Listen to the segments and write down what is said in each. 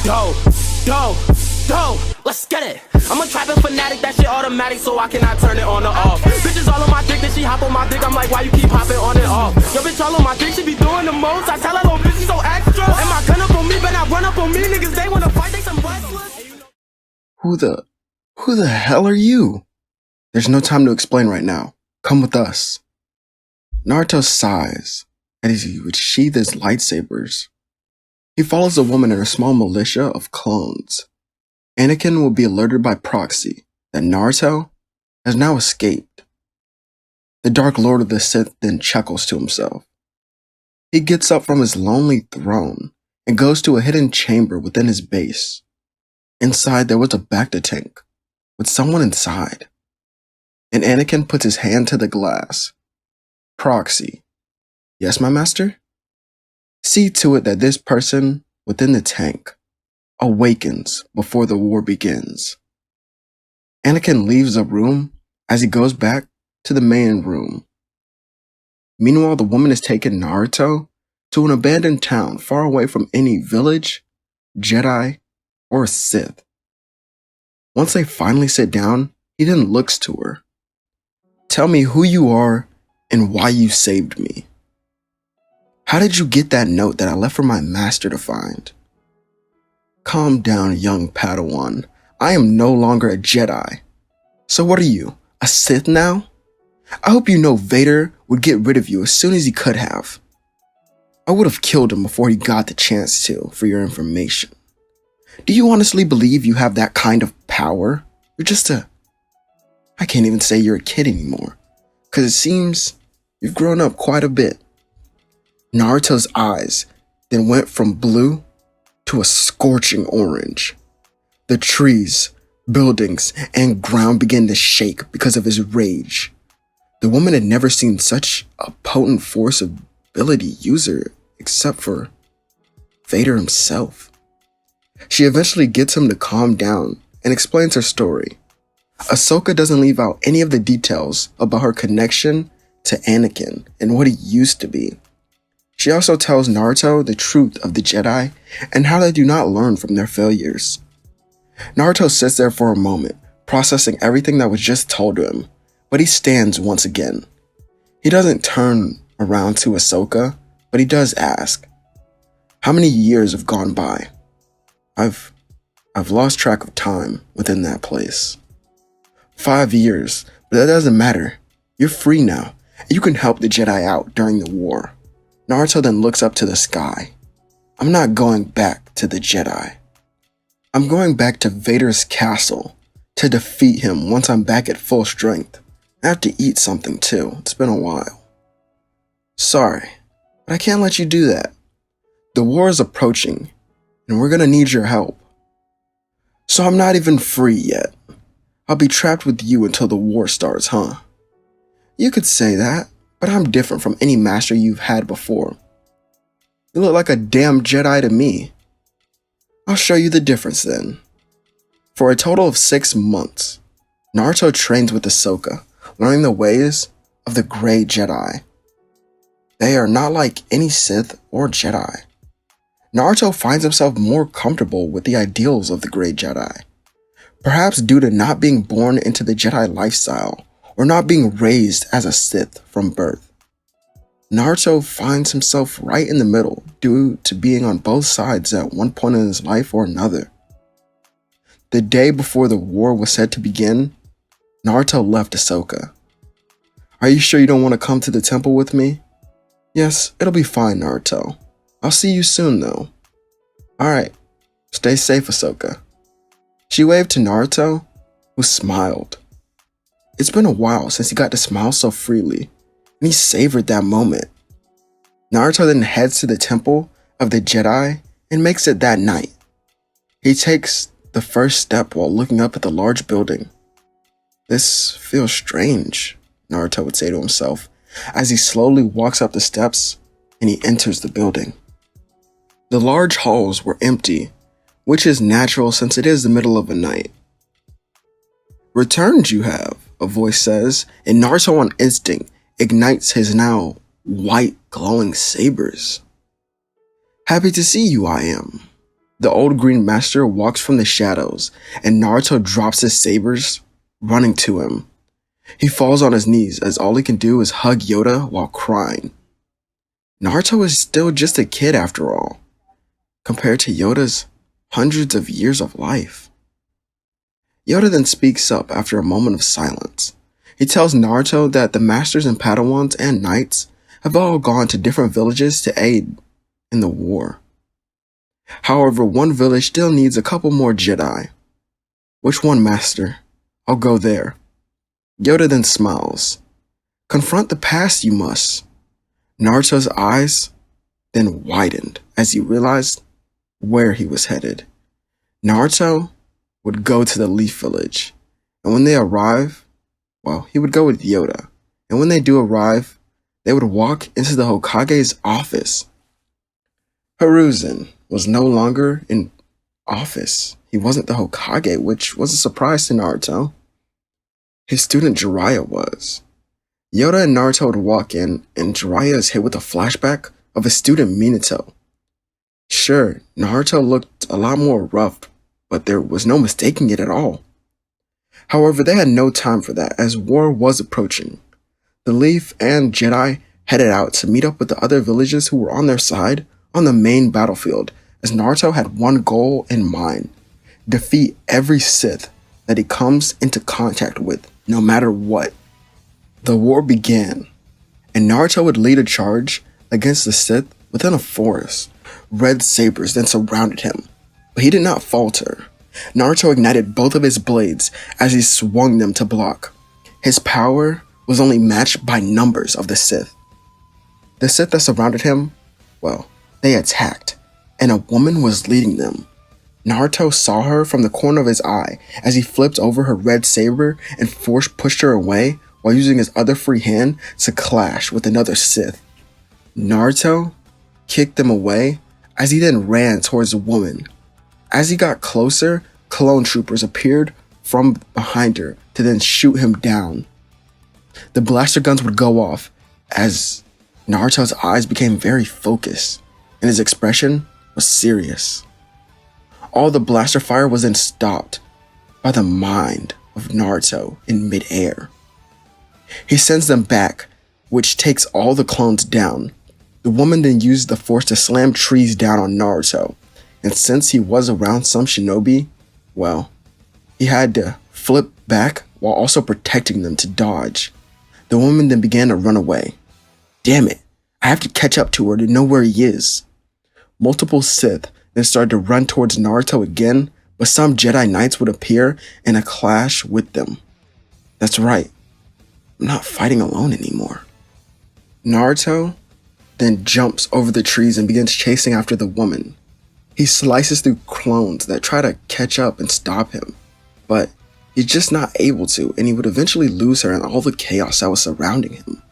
Dope, dope, dope, let's get it. I'm a trapping fanatic, that shit automatic, so I cannot turn it on or off. Bitches all on my dick, then she hop on my dick, I'm like, why you keep hopping on and off? Yo, bitch all on my dick, she be doing the most. I tell her, little bitch, she so extra. And my gun up on me, but not run up on me. Niggas, they wanna fight, they some wrestlers. Who the hell are you? There's no time to explain right now. Come with us. Naruto sighs as he would sheath his lightsabers. He follows a woman and her small militia of clones. Anakin will be alerted by proxy that Naruto has now escaped. The Dark Lord of the Sith then chuckles to himself. He gets up from his lonely throne and goes to a hidden chamber within his base. Inside there was a Bacta tank with someone inside. And Anakin puts his hand to the glass. Proxy. Yes, my master? See to it that this person within the tank awakens before the war begins. Anakin leaves the room as he goes back to the main room. Meanwhile, the woman has taken Naruto to an abandoned town far away from any village, Jedi, or Sith. Once they finally sit down, he then looks to her. Tell me who you are and why you saved me. How did you get that note that I left for my master to find? Calm down, young Padawan. I am no longer a Jedi. So what are you, a Sith now? I hope you know Vader would get rid of you as soon as he could have. I would have killed him before he got the chance to, for your information. Do you honestly believe you have that kind of power? You're just I can't even say you're a kid anymore, because it seems you've grown up quite a bit. Naruto's eyes then went from blue to a scorching orange. The trees, buildings, and ground began to shake because of his rage. The woman had never seen such a potent force ability user except for Vader himself. She eventually gets him to calm down and explains her story. Ahsoka doesn't leave out any of the details about her connection to Anakin and what he used to be. She also tells Naruto the truth of the Jedi and how they do not learn from their failures. Naruto sits there for a moment, processing everything that was just told to him, but he stands once again. He doesn't turn around to Ahsoka, but he does ask, how many years have gone by? I've lost track of time within that place. 5 years, but that doesn't matter. You're free now, and you can help the Jedi out during the war. Naruto then looks up to the sky. I'm not going back to the Jedi. I'm going back to Vader's castle to defeat him once I'm back at full strength. I have to eat something too. It's been a while. Sorry, but I can't let you do that. The war is approaching, and we're gonna need your help. So I'm not even free yet. I'll be trapped with you until the war starts, huh? You could say that, but I'm different from any master you've had before. You look like a damn Jedi to me. I'll show you the difference then. For a total of 6 months, Naruto trains with Ahsoka, learning the ways of the Grey Jedi. They are not like any Sith or Jedi. Naruto finds himself more comfortable with the ideals of the Grey Jedi. Perhaps due to not being born into the Jedi lifestyle, or not being raised as a Sith from birth. Naruto finds himself right in the middle due to being on both sides at one point in his life or another. The day before the war was set to begin, Naruto left Ahsoka. Are you sure you don't want to come to the temple with me? Yes, it'll be fine, Naruto. I'll see you soon though. Alright, stay safe, Ahsoka. She waved to Naruto, who smiled. It's been a while since he got to smile so freely, and he savored that moment. Naruto then heads to the temple of the Jedi and makes it that night. He takes the first step while looking up at the large building. This feels strange, Naruto would say to himself, as he slowly walks up the steps and he enters the building. The large halls were empty, which is natural since it is the middle of the night. Returned you have, a voice says, and Naruto on instinct ignites his now white glowing sabers. Happy to see you I am, The old green master walks from the shadows, and Naruto drops his sabers, running to him. He falls on his knees as all he can do is hug Yoda while crying. Naruto is still just a kid after all, compared to Yoda's hundreds of years of life. Yoda then speaks up after a moment of silence. He tells Naruto that the masters and Padawans and knights have all gone to different villages to aid in the war. However, one village still needs a couple more Jedi. Which one, master? I'll go there. Yoda then smiles. Confront the past, you must. Naruto's eyes then widened as he realized where he was headed. Naruto would go to the Leaf Village, and when they arrive, well, he would go with Yoda. And when they do arrive, they would walk into the Hokage's office. Hiruzen was no longer in office. He wasn't the Hokage, which was a surprise to Naruto. His student Jiraiya was. Yoda and Naruto would walk in, and Jiraiya is hit with a flashback of his student Minato. Sure, Naruto looked a lot more rough, but there was no mistaking it at all. However, they had no time for that, as war was approaching. The Leaf and Jedi headed out to meet up with the other villages who were on their side on the main battlefield, as Naruto had one goal in mind: defeat every Sith that he comes into contact with, no matter what. The war began, and Naruto would lead a charge against the Sith within a forest. Red sabers then surrounded him, but he did not falter. Naruto ignited both of his blades as he swung them to block. His power was only matched by numbers of the Sith. The Sith that surrounded him, well, they attacked, and a woman was leading them. Naruto saw her from the corner of his eye as he flipped over her red saber and pushed her away while using his other free hand to clash with another Sith. Naruto kicked them away as he then ran towards the woman. As he got closer, clone troopers appeared from behind her to then shoot him down. The blaster guns would go off as Naruto's eyes became very focused and his expression was serious. All the blaster fire was then stopped by the mind of Naruto in midair. He sends them back, which takes all the clones down. The woman then used the force to slam trees down on Naruto, and since he was around some shinobi, well, he had to flip back while also protecting them to dodge. The woman then began to run away. Damn it, I have to catch up to her to know where he is. Multiple Sith then started to run towards Naruto again, but some Jedi Knights would appear in a clash with them. That's right, I'm not fighting alone anymore. Naruto then jumps over the trees and begins chasing after the woman. He slices through clones that try to catch up and stop him, but he's just not able to, and he would eventually lose her in all the chaos that was surrounding him.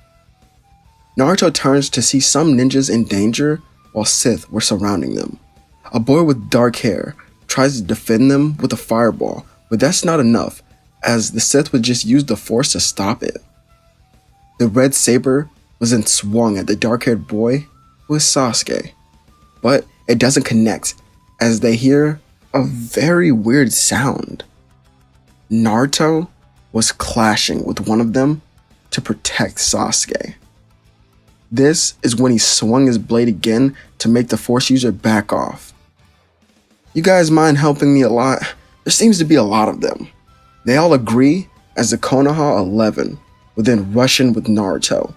Naruto turns to see some ninjas in danger while Sith were surrounding them. A boy with dark hair tries to defend them with a fireball, but that's not enough, as the Sith would just use the force to stop it. The red saber was then swung at the dark-haired boy, who is Sasuke, but it doesn't connect, as they hear a very weird sound. Naruto was clashing with one of them to protect Sasuke. This is when he swung his blade again to make the force user back off. You guys mind helping me a lot? There seems to be a lot of them. They all agree as the Konoha 11 would then rush in with Naruto.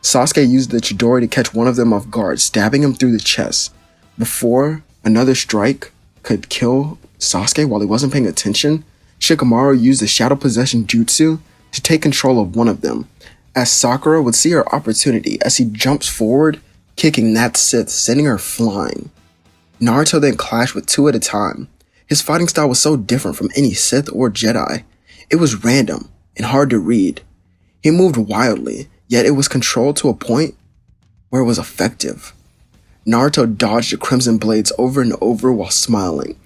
Sasuke used the Chidori to catch one of them off guard, stabbing him through the chest. Before another strike could kill Sasuke while he wasn't paying attention, Shikamaru used the Shadow Possession Jutsu to take control of one of them, as Sakura would see her opportunity as he jumps forward, kicking that Sith, sending her flying. Naruto then clashed with two at a time. His fighting style was so different from any Sith or Jedi. It was random and hard to read. He moved wildly, yet it was controlled to a point where it was effective. Naruto dodged the Crimson Blades over and over while smiling,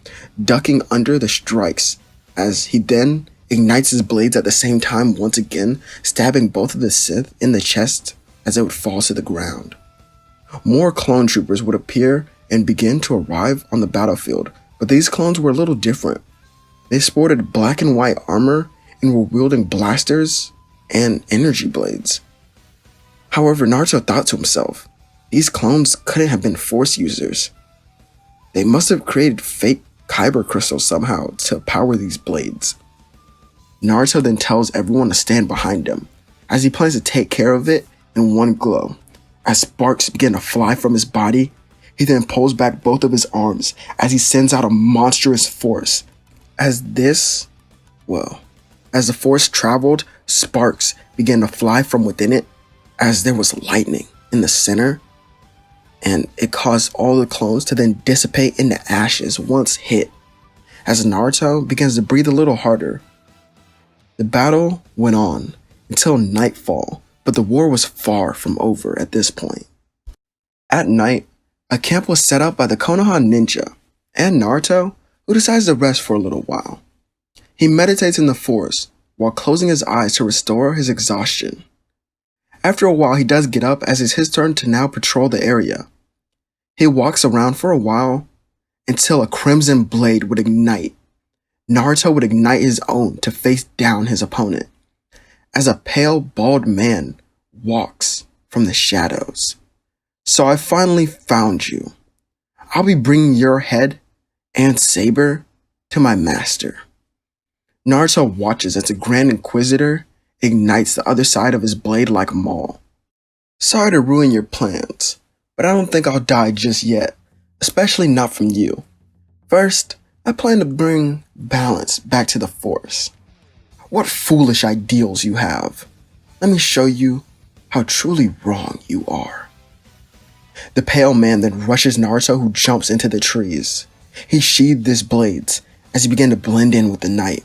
ducking under the strikes, as he then ignites his blades at the same time once again, stabbing both of the Sith in the chest as it would fall to the ground. More clone troopers would appear and begin to arrive on the battlefield, But these clones were a little different. They sported black and white armor and were wielding blasters and energy blades. However, Naruto thought to himself, these clones couldn't have been Force users. They must have created fake kyber crystals somehow to power these blades. Naruto then tells everyone to stand behind him, as he plans to take care of it in one glow. As sparks begin to fly from his body, he then pulls back both of his arms as he sends out a monstrous force. As the force traveled, sparks began to fly from within it, as there was lightning in the center, and it caused all the clones to then dissipate into ashes once hit. As Naruto begins to breathe a little harder, the battle went on until nightfall, but the war was far from over at this point. At night, a camp was set up by the Konoha ninja and Naruto, who decides to rest for a little while. He meditates in the forest while closing his eyes to restore his exhaustion. After a while, he does get up as it's his turn to now patrol the area. He walks around for a while until a crimson blade would ignite. Naruto would ignite his own to face down his opponent, as a pale, bald man walks from the shadows. So I finally found you. I'll be bringing your head and saber to my master. Naruto watches as the Grand Inquisitor ignites the other side of his blade like Maul. Sorry to ruin your plans, but I don't think I'll die just yet, especially not from you. First, I plan to bring balance back to the Force. What foolish ideals you have. Let me show you how truly wrong you are. The pale man then rushes Naruto, who jumps into the trees. He sheathed his blades as he began to blend in with the night.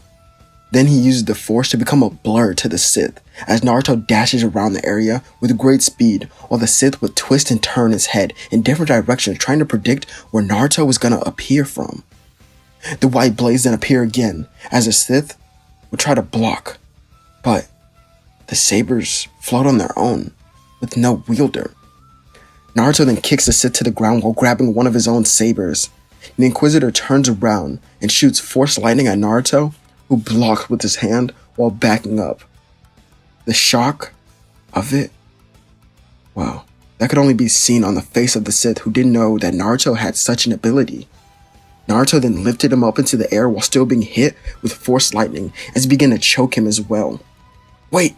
Then he uses the Force to become a blur to the Sith, as Naruto dashes around the area with great speed, while the Sith would twist and turn his head in different directions, trying to predict where Naruto was going to appear from. The white blades then appear again, as the Sith would try to block, but the sabers float on their own, with no wielder. Naruto then kicks the Sith to the ground while grabbing one of his own sabers. The Inquisitor turns around and shoots Force lightning at Naruto, who blocks with his hand while backing up. The shock of it, that could only be seen on the face of the Sith, who didn't know that Naruto had such an ability. Naruto then lifted him up into the air while still being hit with Force lightning as he began to choke him as well. Wait,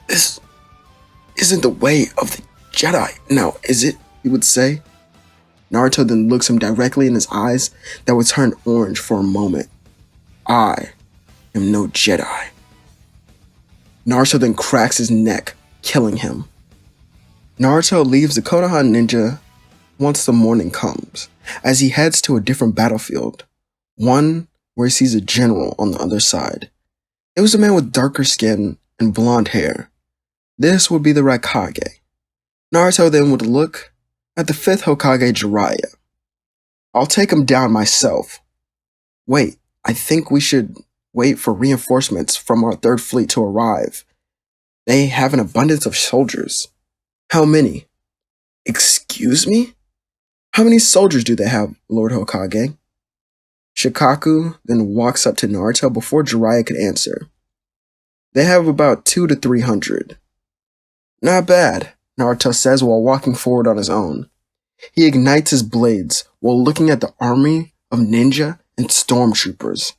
this isn't the way of the Jedi now, is it? He would say. Naruto then looks him directly in his eyes that would turn orange for a moment. I am no Jedi. Naruto then cracks his neck, killing him. Naruto leaves the Konoha ninja once the morning comes, as he heads to a different battlefield, one where he sees a general on the other side. It was a man with darker skin and blonde hair. This would be the Raikage. Naruto then would look at the 5th Hokage Jiraiya. I'll take him down myself. Wait, I think we should wait for reinforcements from our 3rd fleet to arrive. They have an abundance of soldiers. How many? Excuse me? How many soldiers do they have, Lord Hokage? Shikaku then walks up to Naruto before Jiraiya could answer. They have about 200 to 300. Not bad, Naruto says while walking forward on his own. He ignites his blades while looking at the army of ninja and stormtroopers.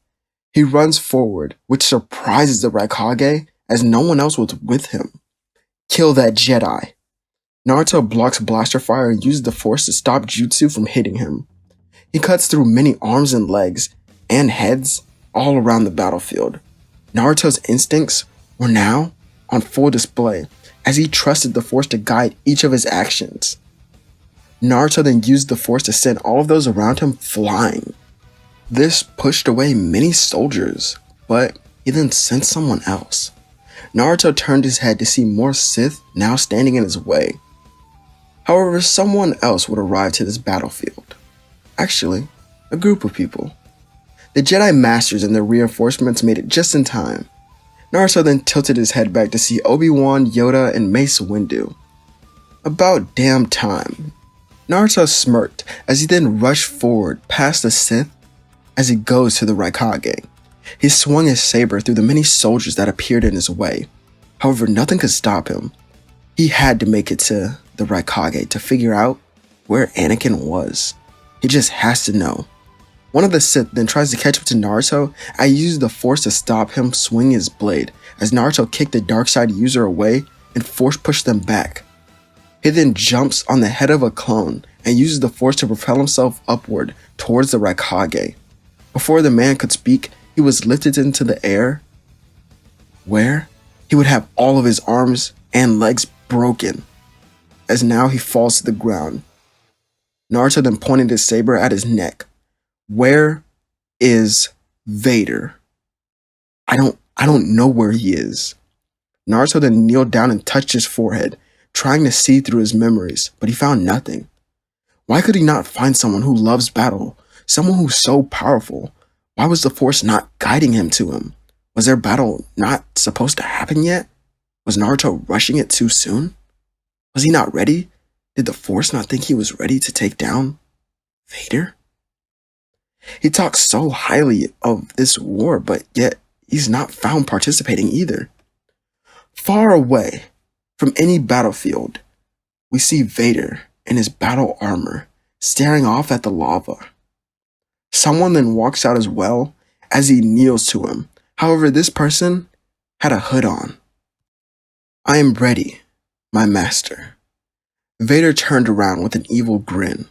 He runs forward, which surprises the Raikage as no one else was with him. Kill that Jedi. Naruto blocks blaster fire and uses the Force to stop jutsu from hitting him. He cuts through many arms and legs and heads all around the battlefield. Naruto's instincts were now on full display as he trusted the Force to guide each of his actions. Naruto then used the Force to send all of those around him flying. This pushed away many soldiers, but he then sent someone else. Naruto turned his head to see more Sith now standing in his way. However, someone else would arrive to this battlefield. Actually, a group of people. The Jedi Masters and their reinforcements made it just in time. Naruto then tilted his head back to see Obi-Wan, Yoda, and Mace Windu. About damn time. Naruto smirked as he then rushed forward past the Sith as he goes to the Raikage. He swung his saber through the many soldiers that appeared in his way. However, nothing could stop him. He had to make it to the Raikage to figure out where Anakin was. He just has to know. One of the Sith then tries to catch up to Naruto and uses the Force to stop him swinging his blade as Naruto kicked the dark side user away and Force pushed them back. He then jumps on the head of a clone and uses the Force to propel himself upward towards the Raikage. Before the man could speak, he was lifted into the air, where he would have all of his arms and legs broken, as now he falls to the ground. Naruto then pointed his saber at his neck. Where is Vader? I don't know where he is. Naruto then kneeled down and touched his forehead, trying to see through his memories, but he found nothing. Why could he not find someone who loves battle, someone who's so powerful? Why was the Force not guiding him to him? Was their battle not supposed to happen yet? Was Naruto rushing it too soon? Was he not ready? Did the Force not think he was ready to take down Vader? He talks so highly of this war, but yet he's not found participating either. Far away from any battlefield, we see Vader in his battle armor, staring off at the lava. Someone then walks out as well as he kneels to him. However, this person had a hood on. I am ready, my master. Vader turned around with an evil grin.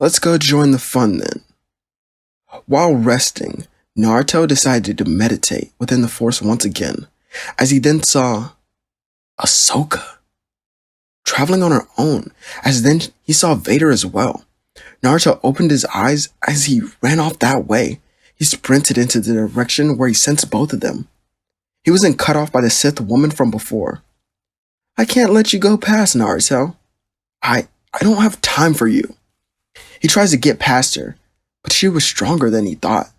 Let's go join the fun then. While resting, Naruto decided to meditate within the Force once again, as he then saw Ahsoka traveling on her own, as then he saw Vader as well. Naruto opened his eyes as he ran off that way. He sprinted into the direction where he sensed both of them. He wasn't cut off by the Sith woman from before. I can't let you go past, Naruto. I don't have time for you. He tries to get past her, but she was stronger than he thought.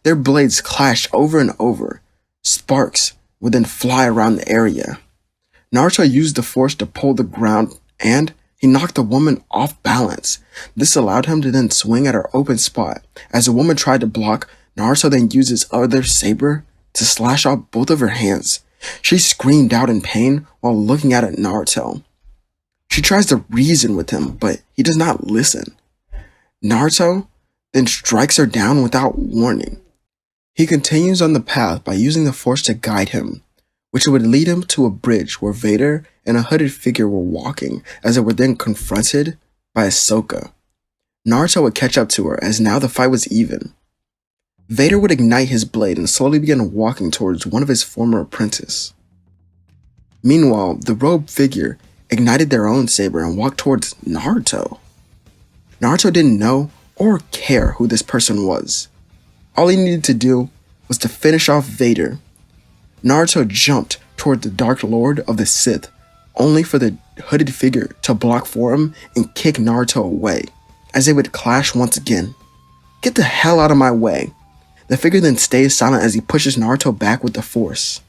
Their blades clashed over and over. Sparks would then fly around the area. Naruto used the Force to pull the ground, and he knocked the woman off balance. This allowed him to then swing at her open spot. As the woman tried to block, Naruto then used his other saber to slash off both of her hands. She screamed out in pain while looking at Naruto. She tries to reason with him, but he does not listen. Naruto then strikes her down without warning. He continues on the path by using the Force to guide him, which would lead him to a bridge where Vader and a hooded figure were walking, as they were then confronted by Ahsoka. Naruto would catch up to her, as now the fight was even. Vader would ignite his blade and slowly begin walking towards one of his former apprentices. Meanwhile, the robed figure ignited their own saber and walked towards Naruto. Naruto didn't know or care who this person was. All he needed to do was to finish off Vader. Naruto jumped toward the Dark Lord of the Sith, only for the hooded figure to block for him and kick Naruto away, as they would clash once again. Get the hell out of my way. The figure then stays silent as he pushes Naruto back with the Force.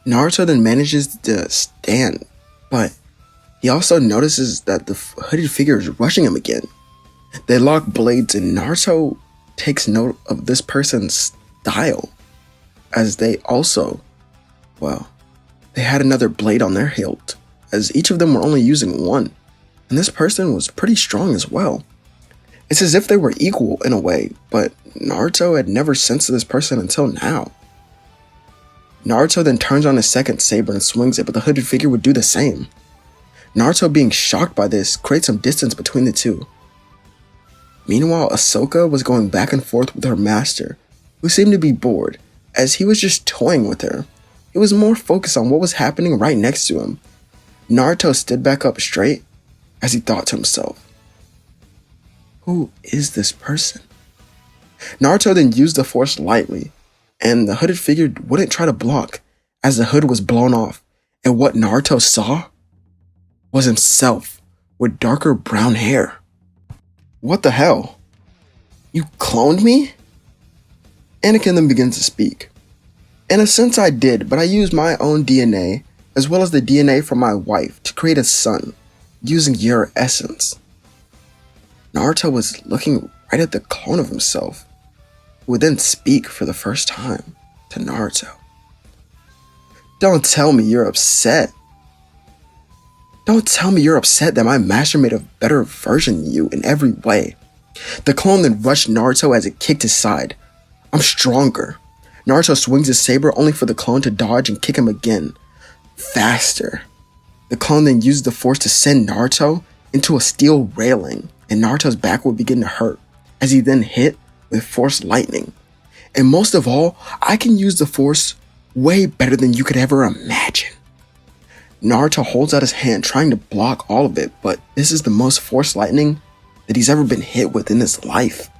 Naruto then manages to stand, but he also notices that the hooded figure is rushing him again. They lock blades and Naruto takes note of this person's style, as they also, they had another blade on their hilt, as each of them were only using one, and this person was pretty strong as well. It's as if they were equal in a way, but Naruto had never sensed this person until now. Naruto then turns on his second saber and swings it, but the hooded figure would do the same. Naruto, being shocked by this, creates some distance between the two. Meanwhile, Ahsoka was going back and forth with her master, who seemed to be bored, as he was just toying with her. He was more focused on what was happening right next to him. Naruto stood back up straight as he thought to himself, who is this person? Naruto then used the Force lightly, and the hooded figure wouldn't try to block, as the hood was blown off, and what Naruto saw was himself with darker brown hair. What the hell? You cloned me? Anakin then begins to speak. In a sense I did, but I used my own DNA, as well as the DNA from my wife, to create a son, using your essence. Naruto was looking right at the clone of himself, who would then speak for the first time to Naruto. Don't tell me you're upset. Don't tell me you're upset that my master made a better version of you in every way. The clone then rushed Naruto as it kicked his side. I'm stronger. Naruto swings his saber only for the clone to dodge and kick him again. Faster. The clone then used the force to send Naruto into a steel railing, and Naruto's back would begin to hurt as he then hit with force lightning. And most of all, I can use the force way better than you could ever imagine. Naruto holds out his hand trying to block all of it, but this is the most force lightning that he's ever been hit with in his life.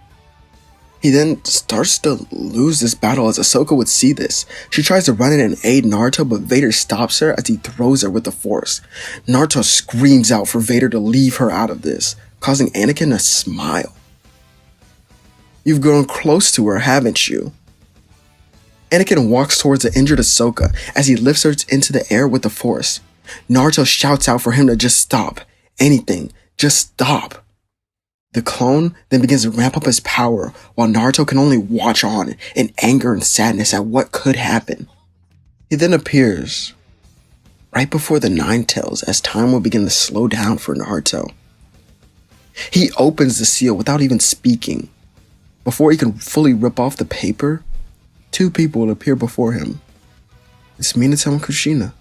He then starts to lose this battle as Ahsoka would see this. She tries to run in and aid Naruto, but Vader stops her as he throws her with the force. Naruto screams out for Vader to leave her out of this, causing Anakin to smile. You've grown close to her, haven't you? Anakin walks towards the injured Ahsoka as he lifts her into the air with the force. Naruto shouts out for him to just stop. Anything, just stop. The clone then begins to ramp up his power while Naruto can only watch on in anger and sadness at what could happen. He then appears right before the Nine Tails as time will begin to slow down for Naruto. He opens the seal without even speaking. Before he can fully rip off the paper, two people will appear before him. It's Minato and Kushina.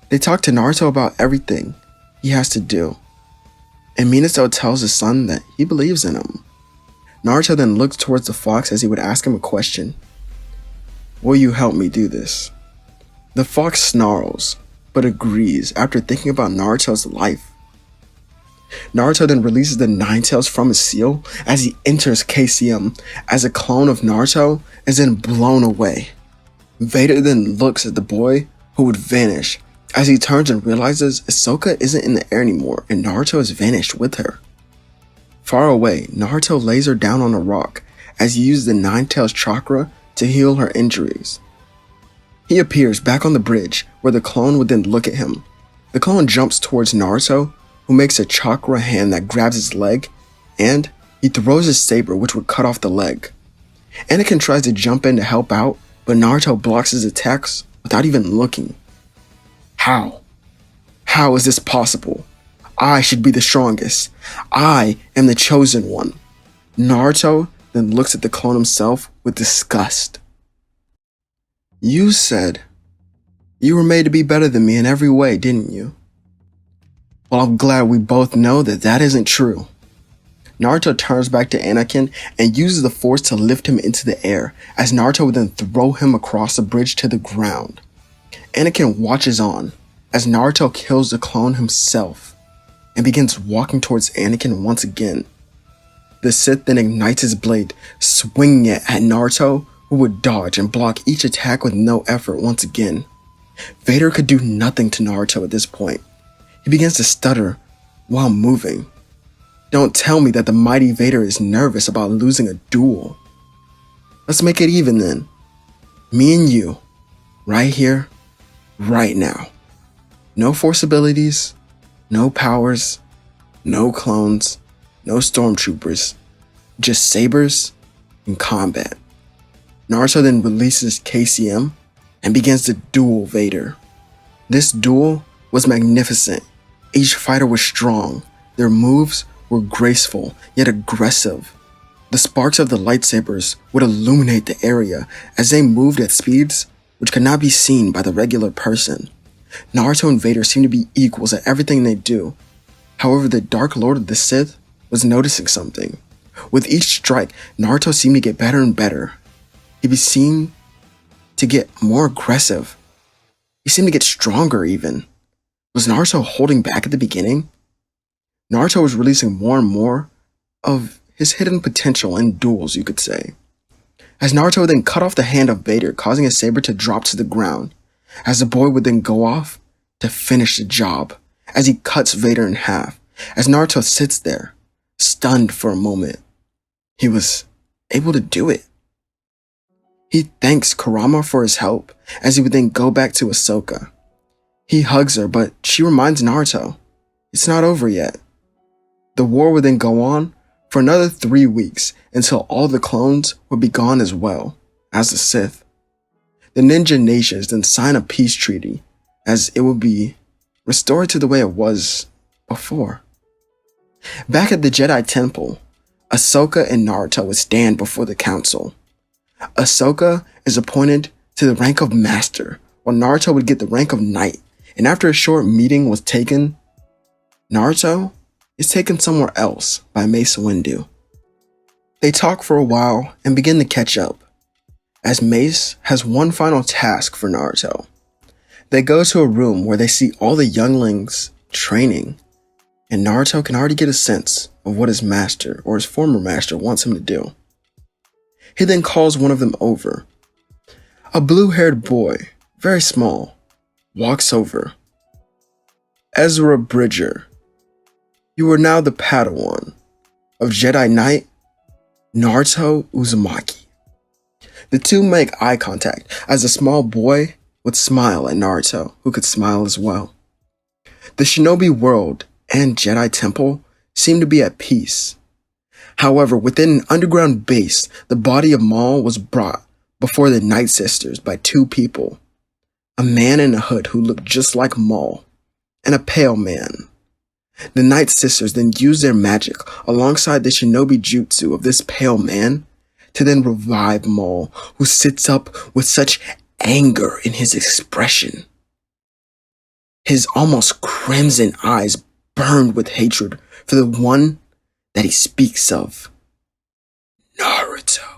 They talk to Naruto about everything he has to do, and Minato tells his son that he believes in him. Naruto then looks towards the fox as he would ask him a question. Will you help me do this? The fox snarls, but agrees after thinking about Naruto's life. Naruto then releases the Nine Tails from his seal as he enters KCM as a clone of Naruto is then blown away. Vader then looks at the boy who would vanish as he turns and realizes Ahsoka isn't in the air anymore and Naruto has vanished with her. Far away, Naruto lays her down on a rock as he uses the Nine Tails chakra to heal her injuries. He appears back on the bridge where the clone would then look at him. The clone jumps towards Naruto, who makes a chakra hand that grabs his leg, and he throws his saber which would cut off the leg. Anakin tries to jump in to help out, but Naruto blocks his attacks without even looking. How? How is this possible? I should be the strongest. I am the chosen one. Naruto then looks at the clone himself with disgust. You said you were made to be better than me in every way, didn't you? Well, I'm glad we both know that that isn't true. Naruto turns back to Anakin and uses the force to lift him into the air as Naruto would then throw him across the bridge to the ground. Anakin watches on as Naruto kills the clone himself and begins walking towards Anakin once again. The Sith then ignites his blade, swinging it at Naruto, who would dodge and block each attack with no effort once again. Vader could do nothing to Naruto at this point. He begins to stutter while moving. Don't tell me that the mighty Vader is nervous about losing a duel. Let's make it even then. Me and you, right here, right now. No force abilities, no powers, no clones, no stormtroopers, just sabers and combat. Naruto then releases KCM and begins to duel Vader. This duel was magnificent. Each fighter was strong. Their moves were graceful yet aggressive. The sparks of the lightsabers would illuminate the area as they moved at speeds which could not be seen by the regular person. Naruto and Vader seemed to be equals at everything they do. However, the Dark Lord of the Sith was noticing something. With each strike, Naruto seemed to get better and better. He seemed to get more aggressive. He seemed to get stronger even. Was Naruto holding back at the beginning? Naruto was releasing more and more of his hidden potential in duels, you could say. As Naruto then cut off the hand of Vader, causing his saber to drop to the ground, as the boy would then go off to finish the job, as he cuts Vader in half, as Naruto sits there, stunned for a moment. He was able to do it. He thanks Kurama for his help, as he would then go back to Ahsoka. He hugs her, but she reminds Naruto, it's not over yet. The war would then go on for another 3 weeks until all the clones would be gone as well as the Sith. The ninja nations then sign a peace treaty as it would be restored to the way it was before. Back at the Jedi Temple, Ahsoka and Naruto would stand before the council. Ahsoka is appointed to the rank of Master, while Naruto would get the rank of Knight, and after a short meeting was taken, Naruto is taken somewhere else by Mace Windu. They talk for a while and begin to catch up, as Mace has one final task for Naruto. They go to a room where they see all the younglings training, and Naruto can already get a sense of what his master or his former master wants him to do. He then calls one of them over. A blue-haired boy, very small, walks over. Ezra Bridger, you are now the Padawan of Jedi Knight Naruto Uzumaki. The two make eye contact as the small boy would smile at Naruto, who could smile as well. The shinobi world and Jedi Temple seem to be at peace. However, within an underground base, the body of Maul was brought before the Night Sisters by two people. A man in a hood who looked just like Maul, and a pale man. The Night Sisters then used their magic alongside the shinobi jutsu of this pale man to then revive Maul, who sits up with such anger in his expression. His almost crimson eyes burned with hatred for the one that he speaks of, Naruto.